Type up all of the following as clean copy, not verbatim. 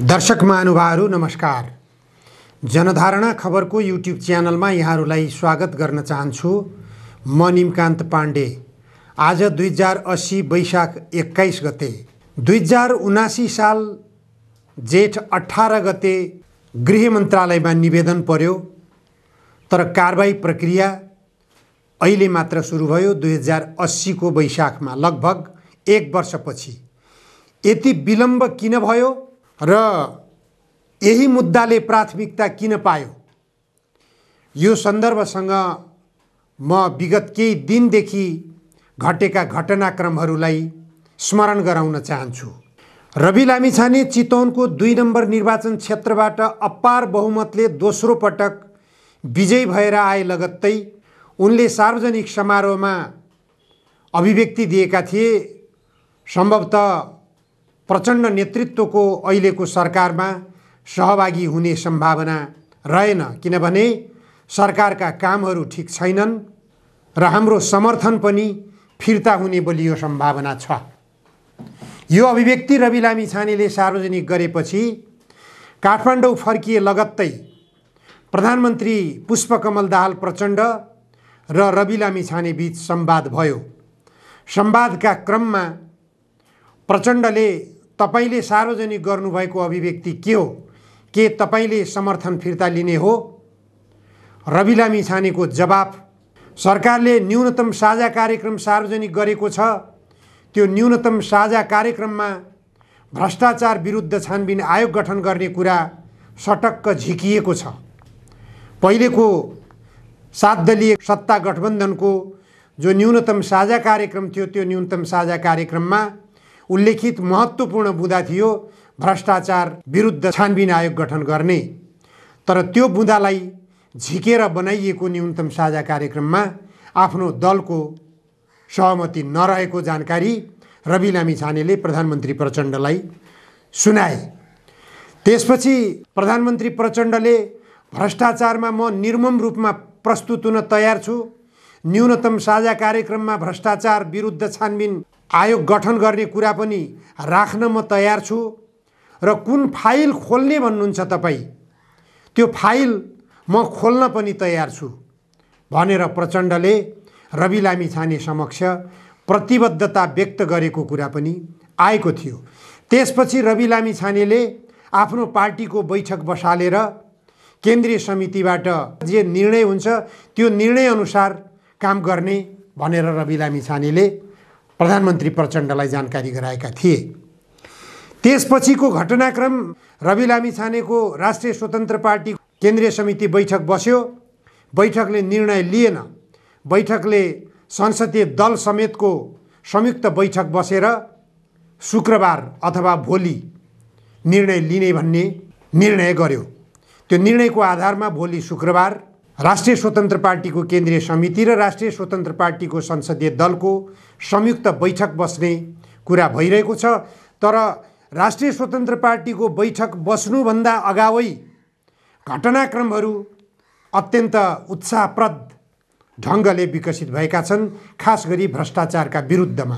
दर्शक महानुभावहरु नमस्कार। जनधारणा खबरको युट्युब च्यानलमा यहाँहरूलाई स्वागत गर्न चाहन्छु। म निमकान्त पाण्डे। आज 2080 वैशाख 21 गते 2079 साल जेठ 18 गते गृह मन्त्रालयमा निवेदन पर्यो, तर कारबाही प्रक्रिया अहिले मात्र सुरु भयो। 2080 को वैशाखमा लगभग 1 वर्षपछि यति विलम्ब किन भयो र यही मुद्दाले प्राथमिकता किन पायो, यो सन्दर्भसँग म विगत केही दिनदेखि घटेका घटनाक्रमहरूलाई स्मरण गराउन चाहन्छु। रवि लामिछाने चितवनको 2 नम्बर निर्वाचन क्षेत्रबाट अपार बहुमतले दोस्रो पटक विजयी भएर आए लगत्तै उनले सार्वजनिक समारोहमा अभिव्यक्ति दिएका थिए। सम्भवतः प्रचण्ड नेतृत्वको अहिलेको सरकारमा सहभागी हुने सम्भावना रहेन, किनभने सरकारका कामहरू ठीक छैनन् र हाम्रो समर्थन पनि फिर्ता हुने बलियो सम्भावना छ। यो अभिव्यक्ति रवि लामिछानेले सार्वजनिक गरेपछि काठमाडौँ फर्किए लगत्तै प्रधानमन्त्री पुष्पकमल दाहाल प्रचण्ड र रवि लामिछाने बीच संवाद भयो। संवादका क्रममा प्रचण्डले तपाईले सार्वजनिक गर्नुभएको अभिव्यक्ति के हो, के तपाईले समर्थन फिर्ता लिने हो? रवि लामिछानेको जवाफ, सरकारले न्यूनतम साझा कार्यक्रम सार्वजनिक गरेको छ। त्यो न्यूनतम साझा कार्यक्रममा भ्रष्टाचार विरुद्ध छानबिन आयोग गठन गर्ने कुरा सटक्क झिकिएको छ। पहिलेको 7 दलीय सत्ता गठबन्धनको जो न्यूनतम साझा कार्यक्रम थियो, त्यो न्यूनतम साझा कार्यक्रममा उल्लेखित महत्त्वपूर्ण बुँदा थियो भ्रष्टाचार विरुद्ध छानबिन आयोग गठन गर्ने। तर त्यो बुँदालाई झिकेर बनाइएको न्यूनतम साझा कार्यक्रममा आफ्नो दलको सहमति नरहेको जानकारी रवि लामिछानेले प्रधानमन्त्री प्रचण्डलाई सुनाए। त्यसपछि प्रधानमन्त्री प्रचण्डले भ्रष्टाचारमा म निर्मम रूपमा प्रस्तुत हुन तयार छु, न्यूनतम साझा कार्यक्रममा भ्रष्टाचार विरुद्ध छानबिन आयोग गठन गर्ने कुरा पनि राख्न म तयार छु र कुन फाइल खोल्ने भन्नुहुन्छ तपाई, त्यो फाइल म खोल्न पनि तयार छु भनेर प्रचण्डले रवि लामिछाने समक्ष प्रतिबद्धता व्यक्त गरेको कुरा पनि आएको थियो। त्यसपछि रवि लामिछानेले आफ्नो पार्टीको बैठक बसालेर केन्द्रीय समितिबाट जे निर्णय हुन्छ त्यो निर्णय अनुसार काम गर्ने भनेर रवि लामिछानेले प्रधानमन्त्री प्रचण्डलाई जानकारी गराएका थिए। त्यसपछिको घटनाक्रम, रवि लामिछानेको राष्ट्रिय स्वतन्त्र पार्टी केन्द्रीय समिति बैठक बस्यो। बैठकले निर्णय लिएन। बैठकले संसदीय दल समेतको संयुक्त बैठक बसेर शुक्रबार अथवा भोलि निर्णय लिने भन्ने निर्णय गर्यो। त्यो निर्णयको आधारमा भोलि शुक्रबार राष्ट्रिय स्वतन्त्र पार्टीको केन्द्रीय समिति र राष्ट्रिय स्वतन्त्र पार्टीको संसदीय दलको संयुक्त बैठक बस्ने कुरा भइरहेको छ। तर राष्ट्रिय स्वतन्त्र पार्टीको बैठक बस्नुभन्दा अगावै घटनाक्रमहरू अत्यन्त उत्साहप्रद ढङ्गले विकसित भएका छन्, खास गरी भ्रष्टाचारका विरुद्धमा।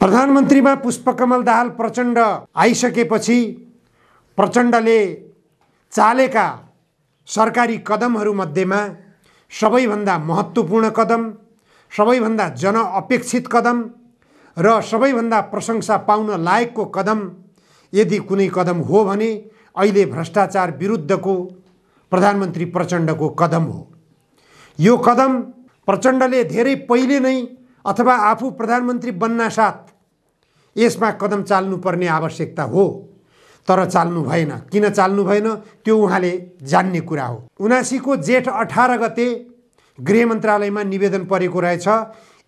प्रधानमन्त्रीमा पुष्पकमल दाहाल प्रचण्ड आइसकेपछि प्रचण्डले चालेका सरकारी कदमहरूमध्येमा सबैभन्दा महत्त्वपूर्ण कदम, सबैभन्दा जनअपेक्षित कदम र सबैभन्दा प्रशंसा पाउन लायकको कदम यदि कुनै कदम हो भने अहिले भ्रष्टाचार विरुद्धको प्रधानमन्त्री प्रचण्डको कदम हो। यो कदम प्रचण्डले धेरै पहिले नै अथवा आफू प्रधानमन्त्री बन्नासाथ यसमा कदम चाल्नुपर्ने आवश्यकता हो, तर चाल्नु भएन। किन चाल्नु भएन त्यो उहाँले जान्ने कुरा हो। 79 को जेठ 18 गते गृह मन्त्रालयमा निवेदन परेको रहेछ।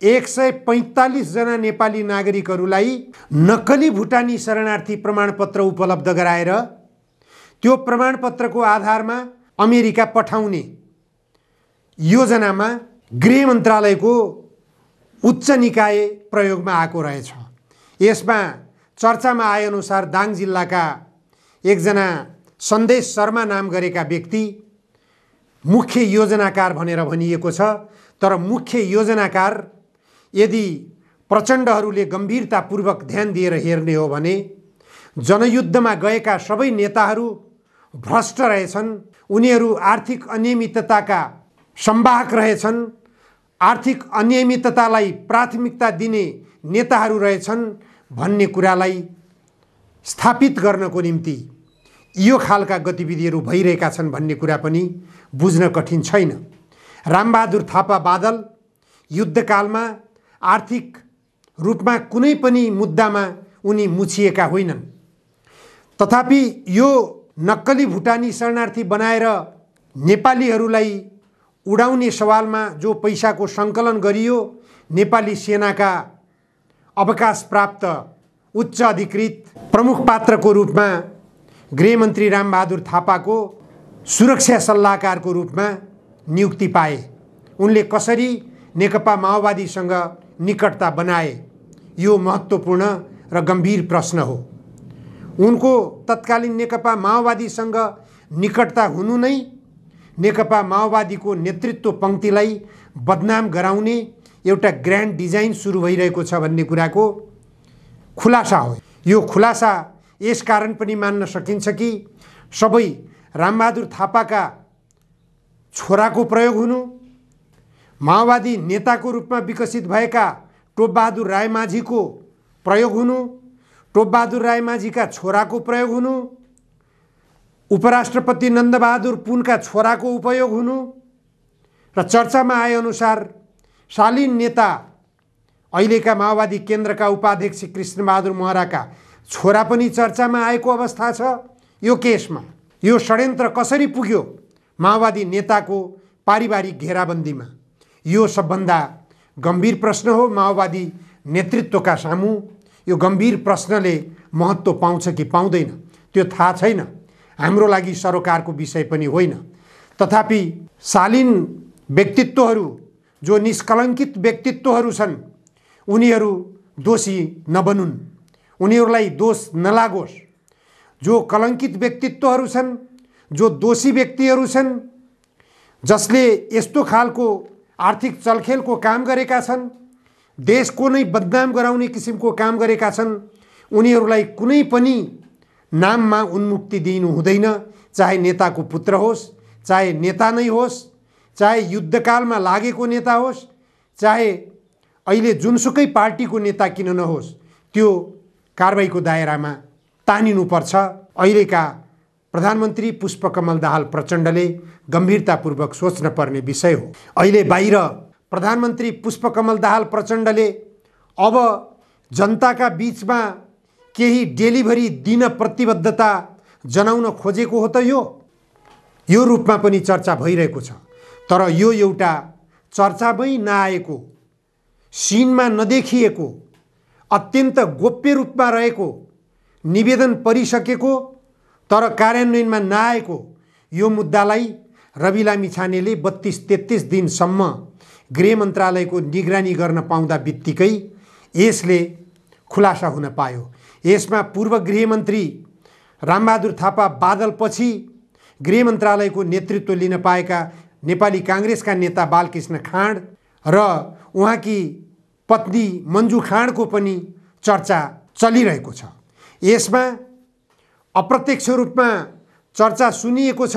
145 जना नेपाली नागरिकहरूलाई नक्कली भुटानी शरणार्थी प्रमाणपत्र उपलब्ध गराएर त्यो प्रमाणपत्रको आधारमा अमेरिका पठाउने योजनामा गृह मन्त्रालयको उच्च निकाय प्रयोगमा आएको रहेछ। यसमा चर्चामा आएअनुसार दाङ जिल्लाका एकजना सन्देश शर्मा नाम गरेका व्यक्ति मुख्य योजनाकार भनेर भनिएको छ। तर मुख्य योजनाकार यदि प्रचण्डहरूले गम्भीरतापूर्वक ध्यान दिएर हेर्ने हो भने जनयुद्धमा गएका सबै नेताहरू भ्रष्ट रहेछन्, उनीहरू आर्थिक अनियमितताका संवाहक रहेछन्, आर्थिक अनियमिततालाई प्राथमिकता दिने नेताहरू रहेछन् भन्ने कुरालाई स्थापित गर्नको निम्ति यो खालका गतिविधिहरू भइरहेका छन् भन्ने कुरा पनि बुझ्न कठिन छैन। रामबहादुर थापा बादल युद्धकालमा आर्थिक रूपमा कुनै पनि मुद्दामा उनी मुछिएका होइनन्। तथापि यो नक्कली भुटानी शरणार्थी बनाएर नेपालीहरूलाई उडाउने सवालमा जो पैसाको सङ्कलन गरियो, नेपाली सेनाका अवकाश प्राप्त उच्च अधिकृत प्रमुख पात्रको रूपमा गृहमन्त्री रामबहादुर थापाको सुरक्षा सल्लाहकारको रूपमा नियुक्ति पाए। उनले कसरी नेकपा माओवादीसँग निकटता बनाए, यो महत्त्वपूर्ण र गम्भीर प्रश्न हो। उनको तत्कालीन नेकपा माओवादीसँग निकटता हुनु नै नेकपा माओवादीको नेतृत्व पङ्क्तिलाई बदनाम गराउने एउटा ग्रान्ड डिजाइन सुरु भइरहेको छ भन्ने कुराको खुलासा हो। यो खुलासा यस कारण पनि मान्न सकिन्छ कि सबै रामबहादुर थापाका छोराको प्रयोग हुनु, माओवादी नेताको रूपमा विकसित भएका टोपबहादुर रायमाझीको प्रयोग हुनु, टोपबहादुर रायमाझीका छोराको प्रयोग हुनु, उपराष्ट्रपति नन्दबहादुर पुनका छोराको उपयोग हुनु र चर्चामा आएअनुसार शालीन नेता अहिलेका माओवादी केन्द्रका उपाध्यक्ष कृष्णबहादुर महराका छोरा पनि चर्चामा आएको अवस्था छ। यो केसमा यो षड्यन्त्र कसरी पुग्यो माओवादी नेताको पारिवारिक घेराबन्दीमा, यो सबभन्दा गम्भीर प्रश्न हो। माओवादी नेतृत्वका सामु यो गम्भीर प्रश्नले महत्त्व पाउँछ कि पाउँदैन त्यो थाहा छैन। हाम्रो लागि सरोकारको विषय पनि होइन। तथापि शालीन व्यक्तित्वहरू जो निष्कलङ्कित व्यक्तित्वहरू छन् उनीहरू दोषी नबनुन्, उनीहरूलाई दोष नलागोस्। जो कलङ्कित व्यक्तित्वहरू छन्, जो दोषी व्यक्तिहरू छन्, जसले यस्तो खालको आर्थिक चलखेलको काम गरेका छन्, देशको नै बदनाम गराउने किसिमको काम गरेका छन्, उनीहरूलाई कुनै पनि नाममा उन्मुक्ति दिनु हुँदैन। चाहे नेताको पुत्र होस्, चाहे नेता नै होस्, चाहे युद्धकालमा लागेको नेता होस्, चाहे अहिले जुनसुकै पार्टीको नेता किन नहोस्, त्यो कारबाहीको दायरामा तानिनुपर्छ। अहिलेका प्रधानमन्त्री पुष्पकमल दाहाल प्रचण्डले गम्भीरतापूर्वक सोच्न पर्ने विषय हो। अहिले बाहिर प्रधानमन्त्री पुष्पकमल दाहाल प्रचण्डले अब जनताका बीचमा केही डेलिभरी दिन प्रतिबद्धता जनाउन खोजेको हो त यो रूपमा पनि चर्चा भइरहेको छ। तर यो एउटा चर्चामै नआएको, सिनमा नदेखिएको, अत्यन्त गोप्य रूपमा रहेको, निवेदन परिसकेको तर कार्यान्वयनमा नआएको यो मुद्दालाई रवि लामिछानेले 32-33 दिनसम्म गृह मन्त्रालयको निगरानी गर्न पाउँदा बित्तिकै यसले खुलासा हुन पायो। यसमा पूर्व गृहमन्त्री रामबहादुर थापा बादलपछि गृह मन्त्रालयको नेतृत्व लिन पाएका नेपाली काङ्ग्रेसका नेता बालकृष्ण खाँड र उहाँकी पत्नी मन्जु खाँडको पनि चर्चा चलिरहेको छ। यसमा अप्रत्यक्ष रूपमा चर्चा सुनिएको छ।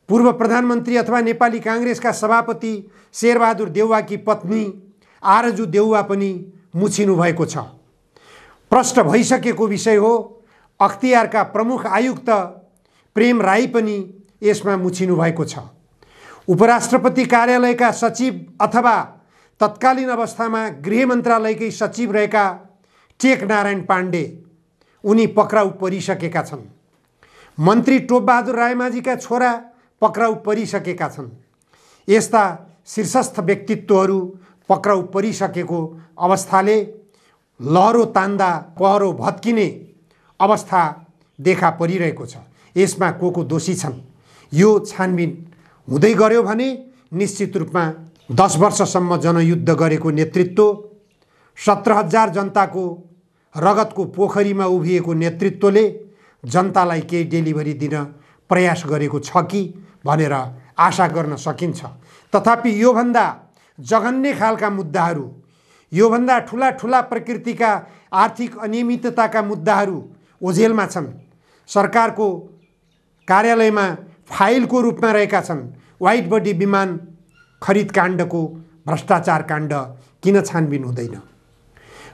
पूर्व प्रधानमन्त्री अथवा नेपाली काङ्ग्रेसका सभापति शेरबहादुर देउवाकी पत्नी आरजु देउवा पनि मुछिनु भएको छ। प्रष्ट भइसकेको विषय हो। अख्तियारका प्रमुख आयुक्त प्रेम राई पनि यसमा मुछिनु भएको छ। उपराष्ट्रपति कार्यालयका सचिव अथवा तत्कालीन अवस्थामा गृह मन्त्रालयकै सचिव रहेका टेक नारायण पाण्डे उनी पक्राउ परिसकेका छन्। मन्त्री टोपबहादुर रायमाझीका छोरा पक्राउ परिसकेका छन्। यस्ता शीर्षस्थ व्यक्तित्वहरू पक्राउ परिसकेको अवस्थाले लहरो तान्दा पहरो भत्किने अवस्था देखा परिरहेको छ। यसमा को दोषी छन् यो छानबिन हुँदै गयो भने निश्चित रूपमा 10 वर्षसम्म जनयुद्ध गरेको नेतृत्व, 17,000 जनताको रगतको पोखरीमा उभिएको नेतृत्वले जनतालाई केही डेलिभरी दिन प्रयास गरेको छ कि भनेर आशा गर्न सकिन्छ। तथापि योभन्दा जघन्य खालका मुद्दाहरू, योभन्दा ठुला ठुला प्रकृतिका आर्थिक अनियमितताका मुद्दाहरू ओझेलमा छन्, सरकारको कार्यालयमा फाइलको रूपमा रहेका छन्। वाइट बडी विमान खरिद काण्डको भ्रष्टाचार काण्ड किन छानबिन हुँदैन?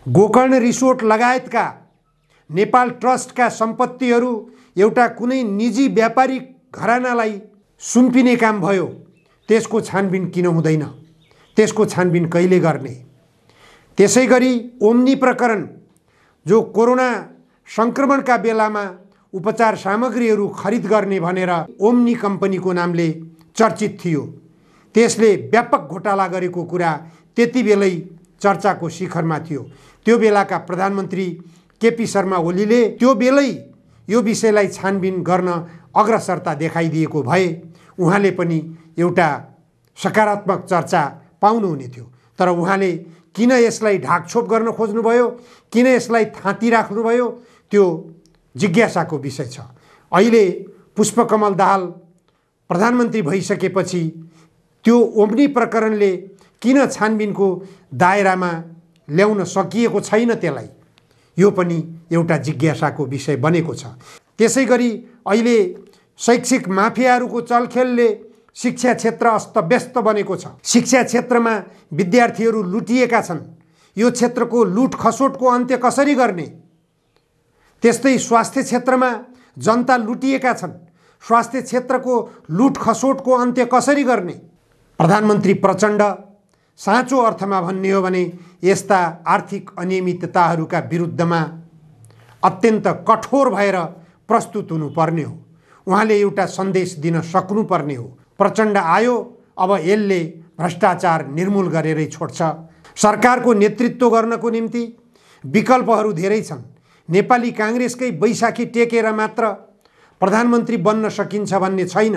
गोकर्ण रिसोर्ट लगायतका नेपाल ट्रस्टका सम्पत्तिहरू एउटा कुनै निजी व्यापारिक घरानालाई सुम्पिने काम भयो, त्यसको छानबिन किन हुँदैन? त्यसको छानबिन कहिले गर्ने? त्यसैगरी ओम्नी प्रकरण, जो कोरोना संक्रमणका बेलामा उपचार सामग्रीहरू खरिद गर्ने भनेर ओम्नी कम्पनीको नामले चर्चित थियो, त्यसले व्यापक घोटाला गरेको कुरा त्यति बेलै चर्चाको शिखरमा थियो। त्यो बेलाका प्रधानमन्त्री केपी शर्मा ओलीले त्यो बेलै यो विषयलाई छानबिन गर्न अग्रसरता देखाइदिएको भए उहाँले पनि एउटा सकारात्मक चर्चा पाउनुहुने थियो। तर उहाँले किन यसलाई ढाकछोप गर्न खोज्नुभयो, किन यसलाई थाँती राख्नुभयो, त्यो जिज्ञासाको विषय छ। अहिले पुष्पकमल दाहाल प्रधानमन्त्री भइसकेपछि त्यो ओम्नी प्रकरणले किन छानबिनको दायरामा ल्याउन सकिएको छैन, त्यसलाई यो पनि एउटा जिज्ञासाको विषय बनेको छ। त्यसैगरी अहिले शैक्षिक माफियाहरूको चलखेलले शिक्षा क्षेत्र अस्तव्यस्त बनेको छ। शिक्षा क्षेत्रमा विद्यार्थीहरू लुटिएका छन्। यो क्षेत्रको लुट खसोटको अन्त्य कसरी गर्ने? त्यस्तै स्वास्थ्य क्षेत्रमा जनता लुटिएका छन्। स्वास्थ्य क्षेत्रको लुट खसोटको अन्त्य कसरी गर्ने? प्रधानमन्त्री प्रचण्ड साँचो अर्थमा भन्ने हो भने यस्ता आर्थिक अनियमितताहरूका विरुद्धमा अत्यन्त कठोर भएर प्रस्तुत हुनुपर्ने हो। उहाँले एउटा सन्देश दिन सक्नुपर्ने हो। प्रचण्ड आयो, अब यसले भ्रष्टाचार निर्मूल गरेरै छोड्छ। सरकारको नेतृत्व गर्नको निम्ति विकल्पहरू धेरै छन्। नेपाली काङ्ग्रेसकै बैशाखी टेकेर मात्र प्रधानमन्त्री बन्न सकिन्छ भन्ने छैन।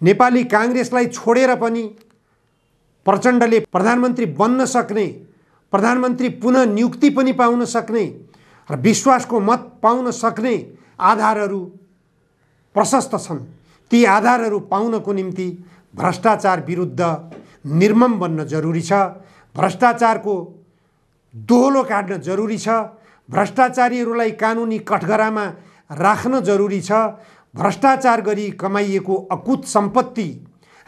नेपाली काङ्ग्रेसलाई छोडेर पनि प्रचण्डले प्रधानमन्त्री बन्न सक्ने, प्रधानमन्त्री पुनः नियुक्ति पनि पाउन सक्ने र विश्वासको मत पाउन सक्ने आधारहरू प्रशस्त छन्। ती आधारहरू पाउनको निम्ति भ्रष्टाचार विरुद्ध निर्मम बन्न जरुरी छ। भ्रष्टाचारको दोहलो काट्न जरुरी छ। भ्रष्टाचारीहरूलाई कानुनी कठघरामा राख्न जरुरी छ। भ्रष्टाचार गरी कमाइएको अकुत सम्पत्ति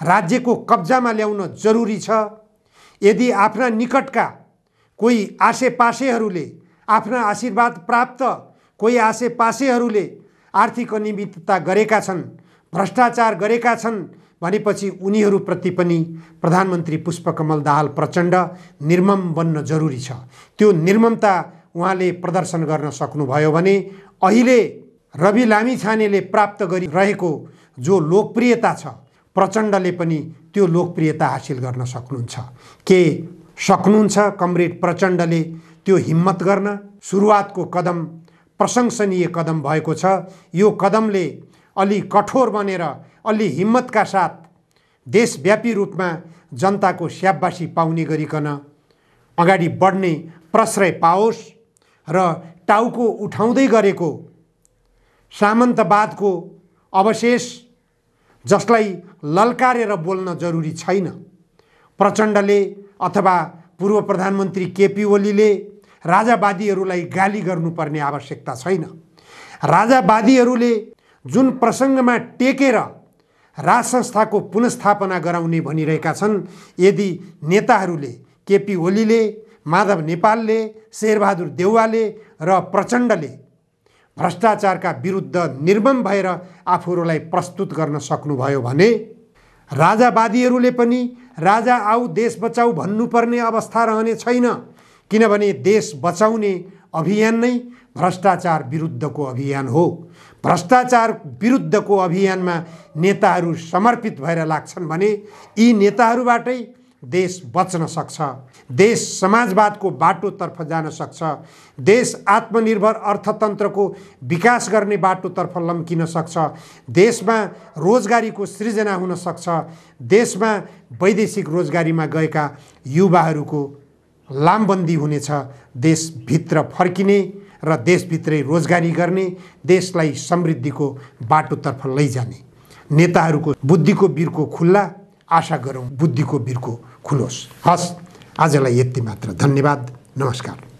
राज्यको कब्जामा ल्याउन जरुरी छ। यदि आफ्ना निकटका कोही आसेपासेहरूले, आफ्ना आशीर्वाद प्राप्त कोही आसेपासेहरूले आर्थिक अनियमितता गरेका छन्, भ्रष्टाचार गरेका छन् भनेपछि उनीहरूप्रति पनि प्रधानमन्त्री पुष्पकमल दाहाल प्रचण्ड निर्मम बन्न जरुरी छ। त्यो निर्ममता उहाँले प्रदर्शन गर्न सक्नुभयो भने अहिले रवि लामिछानेले प्राप्त गरिरहेको जो लोकप्रियता छ, प्रचण्डले पनि त्यो लोकप्रियता हासिल गर्न सक्नुहुन्छ। के सक्नुहुन्छ कमरेड प्रचण्डले त्यो हिम्मत गर्न? सुरुवातको कदम प्रशंसनीय कदम भएको छ। यो कदमले अलि कठोर बनेर, अलि हिम्मतका साथ देशव्यापी रूपमा जनताको स्याबासी पाउने गरिकन अगाडि बढ्ने प्रश्रय पाओस् र टाउको उठाउँदै गरेको सामन्तवादको अवशेष जसलाई ललकारेर बोल्न जरुरी छैन, प्रचण्डले अथवा पूर्व प्रधानमन्त्री केपी ओलीले राजावादीहरूलाई गाली गर्नुपर्ने आवश्यकता छैन। राजावादीहरूले जुन प्रसङ्गमा टेकेर राज संस्थाको पुनस्थापना गराउने भनिरहेका छन्, यदि नेताहरूले केपी ओलीले, माधव नेपालले, शेरबहादुर देउवाले र प्रचण्डले भ्रष्टाचारका विरुद्ध निर्मम भएर आफूहरूलाई प्रस्तुत गर्न सक्नुभयो भने राजावादीहरूले पनि राजा आऊ देश बचाऊ भन्नुपर्ने अवस्था रहने छैन। किनभने देश बचाउने अभियान नै भ्रष्टाचार विरुद्धको अभियान हो। भ्रष्टाचार विरुद्धको अभियानमा नेताहरू समर्पित भएर लाग्छन् भने यी नेताहरूबाटै देश बच्न सक्छ। देश समाजवादको बाटोतर्फ जान सक्छ। देश आत्मनिर्भर अर्थतन्त्रको विकास गर्ने बाटोतर्फ लम्किन सक्छ। देशमा रोजगारीको सृजना हुन सक्छ। देशमा वैदेशिक रोजगारीमा गएका युवाहरूको लामबन्दी हुनेछ। देशभित्र फर्किने र देशभित्रै रोजगारी गर्ने, देशलाई समृद्धिको बाटोतर्फ लैजाने नेताहरूको बुद्धिको बिर्को खुल्ला। आशा गरौँ बुद्धिको बिर्को खुलोस्। हस्, आजलाई यति मात्र। धन्यवाद। नमस्कार।